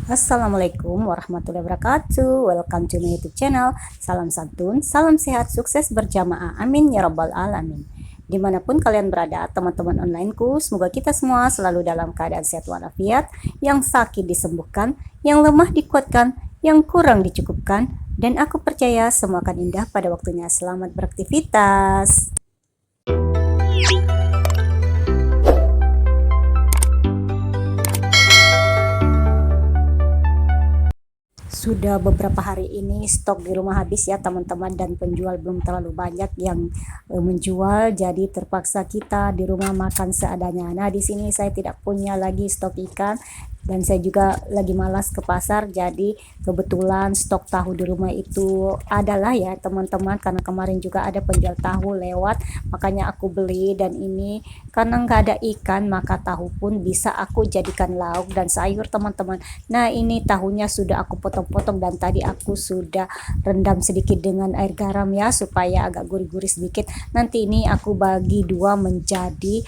Assalamualaikum warahmatullahi wabarakatuh. Welcome to my YouTube channel. Salam santun, salam sehat, sukses berjamaah. Amin ya rabbal alamin. Dimanapun kalian berada, teman-teman onlineku, semoga kita semua selalu dalam keadaan sehat walafiat, yang sakit disembuhkan, yang lemah dikuatkan, yang kurang dicukupkan, dan aku percaya semua akan indah pada waktunya. Selamat beraktivitas. Sudah beberapa hari ini stok di rumah habis ya teman-teman, dan penjual belum terlalu banyak yang menjual, jadi terpaksa kita di rumah makan seadanya. Nah, di sini saya tidak punya lagi stok ikan dan saya juga lagi malas ke pasar, jadi kebetulan stok tahu di rumah itu adalah ya teman-teman, karena kemarin juga ada penjual tahu lewat, makanya aku beli. Dan ini karena nggak ada ikan, maka tahu pun bisa aku jadikan lauk dan sayur teman-teman. Nah, ini tahunya sudah aku potong-potong dan tadi aku sudah rendam sedikit dengan air garam ya, supaya agak gurih-gurih sedikit. Nanti ini aku bagi dua menjadi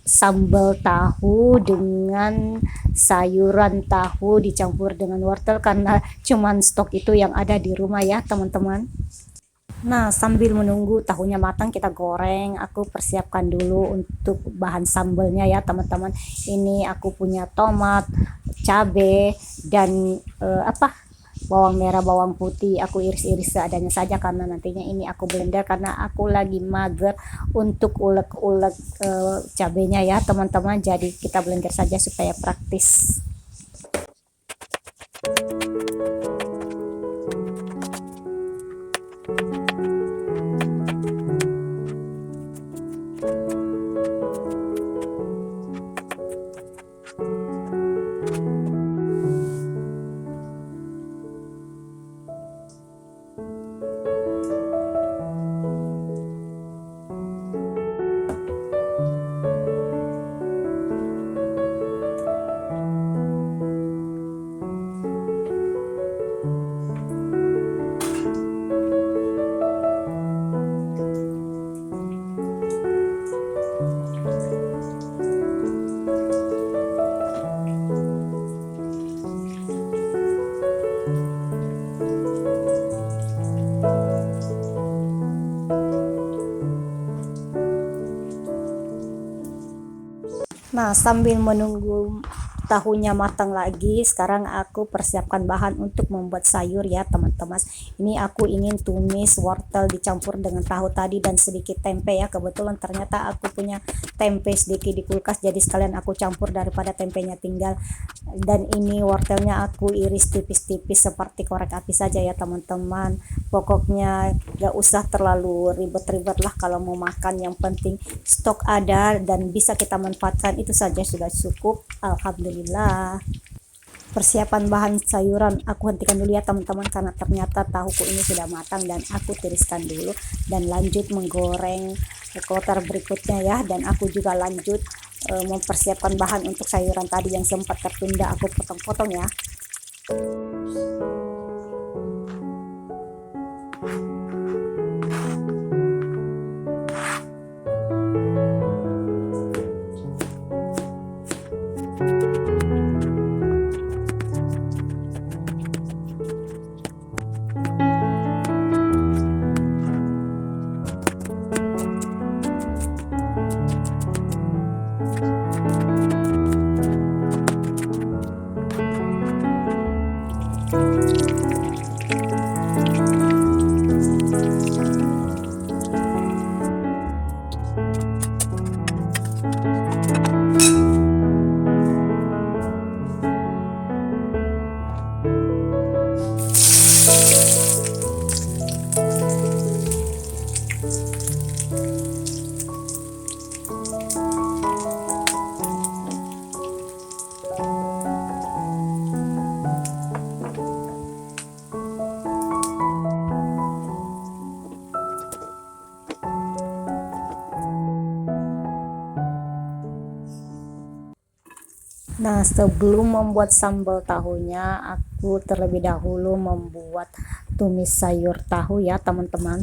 sambal tahu dengan sayuran tahu dicampur dengan wortel, karena cuman stok itu yang ada di rumah ya teman-teman. Nah, sambil menunggu tahunya matang, kita goreng. Aku persiapkan dulu untuk bahan sambalnya ya teman-teman. Ini aku punya tomat, cabe, dan bawang merah, bawang putih. Aku iris-iris seadanya saja karena nantinya ini aku blender, karena aku lagi mager untuk ulek-ulek cabenya ya teman-teman. Jadi kita blender saja supaya praktis. Nah, sambil menunggu tahunya matang lagi, sekarang aku persiapkan bahan untuk membuat sayur ya teman-teman. Ini aku ingin tumis wortel dicampur dengan tahu tadi dan sedikit tempe ya. Kebetulan ternyata aku punya tempe sedikit di kulkas, jadi sekalian aku campur daripada tempenya tinggal. Dan ini wortelnya aku iris tipis-tipis seperti korek api saja ya teman-teman. Pokoknya gak usah terlalu ribet-ribet lah kalau mau makan, yang penting stok ada dan bisa kita manfaatkan, itu saja sudah cukup, alhamdulillah. Persiapan bahan sayuran aku hentikan dulu ya teman-teman, karena ternyata tahuku ini sudah matang, dan aku tiriskan dulu dan lanjut menggoreng kloter berikutnya ya. Dan aku juga lanjut mempersiapkan bahan untuk sayuran tadi yang sempat tertunda, aku potong-potong ya. Nah, sebelum membuat sambal tahunya, aku terlebih dahulu membuat tumis sayur tahu ya teman-teman.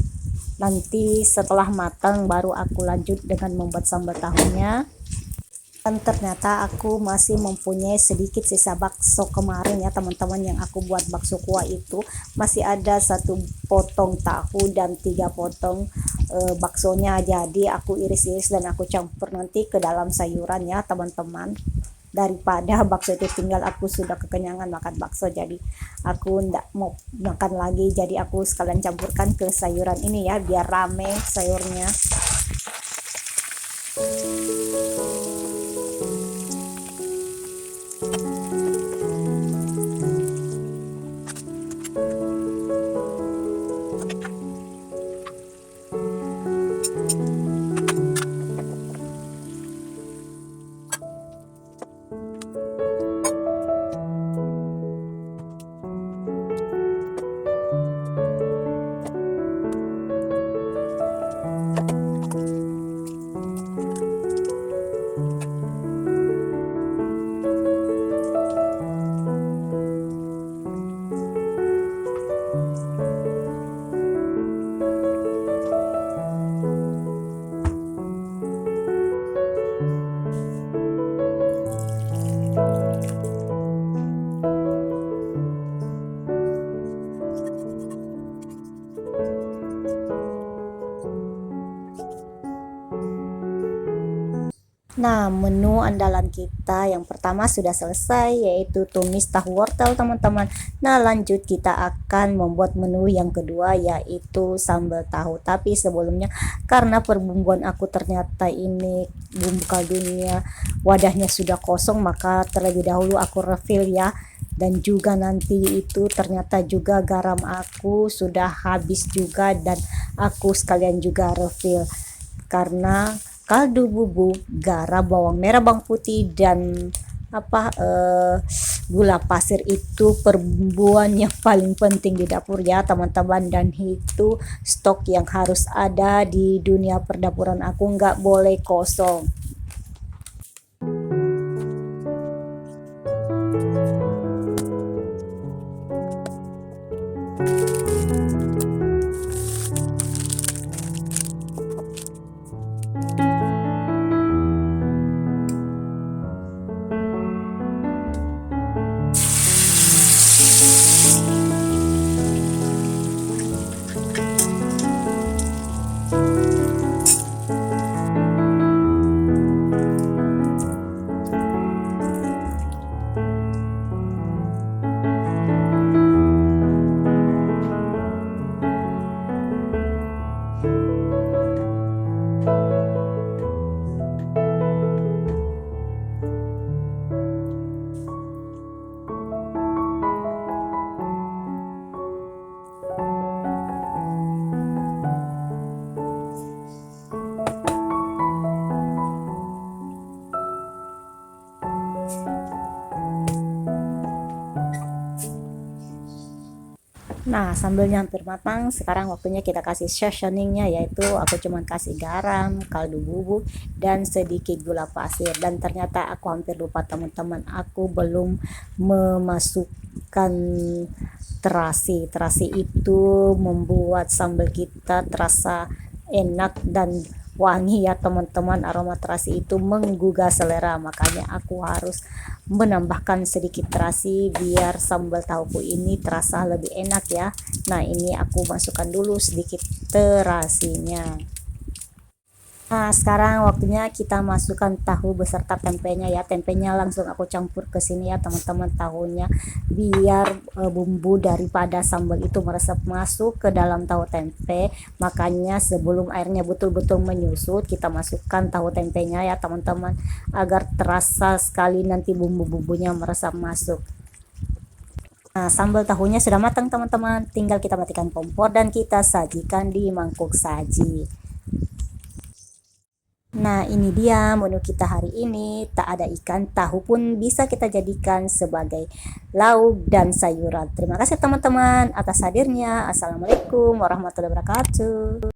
Nanti setelah matang baru aku lanjut dengan membuat sambal tahunya. Dan ternyata aku masih mempunyai sedikit sisa bakso kemarin ya teman-teman, yang aku buat bakso kuah itu masih ada 1 potong tahu dan 3 potong baksonya. Jadi aku iris-iris dan aku campur nanti ke dalam sayuran ya teman-teman, daripada bakso itu tinggal. Aku sudah kekenyangan makan bakso, jadi aku ndak mau makan lagi, jadi aku sekalian campurkan ke sayuran ini ya biar rame sayurnya. Nah, menu andalan kita yang pertama sudah selesai, yaitu tumis tahu wortel teman-teman. Nah, lanjut kita akan membuat menu yang kedua, yaitu sambal tahu. Tapi sebelumnya, karena perbumbuan aku ternyata ini bumbu kaldunya wadahnya sudah kosong, maka terlebih dahulu aku refill ya. Dan juga nanti itu ternyata juga garam aku sudah habis juga, dan aku sekalian juga refill karena kaldu bubuk, garam, bawang merah, bawang putih, dan gula pasir itu perbumbuan yang paling penting di dapur ya teman-teman, dan itu stok yang harus ada di dunia perdapuran aku, nggak boleh kosong. Nah, sambalnya hampir matang. Sekarang waktunya kita kasih seasoningnya, yaitu aku cuman kasih garam, kaldu bubuk, dan sedikit gula pasir. Dan ternyata aku hampir lupa teman-teman, aku belum memasukkan terasi. Terasi itu membuat sambal kita terasa enak dan wangi ya teman-teman. Aroma terasi itu menggugah selera, makanya aku harus menambahkan sedikit terasi biar sambal tahuku ini terasa lebih enak ya. Nah, ini aku masukkan dulu sedikit terasinya. Nah, sekarang waktunya kita masukkan tahu beserta tempenya ya. Tempenya langsung aku campur ke sini ya teman-teman, tahunya biar bumbu daripada sambal itu meresap masuk ke dalam tahu tempe. Makanya sebelum airnya betul-betul menyusut, kita masukkan tahu tempenya ya teman-teman, agar terasa sekali nanti bumbu-bumbunya meresap masuk. Nah, sambal tahunya sudah matang teman-teman, tinggal kita matikan kompor dan kita sajikan di mangkuk saji. Nah, ini dia menu kita hari ini. Tak ada ikan, tahu pun bisa kita jadikan sebagai lauk dan sayuran. Terima kasih teman-teman atas hadirnya. Assalamualaikum warahmatullahi wabarakatuh.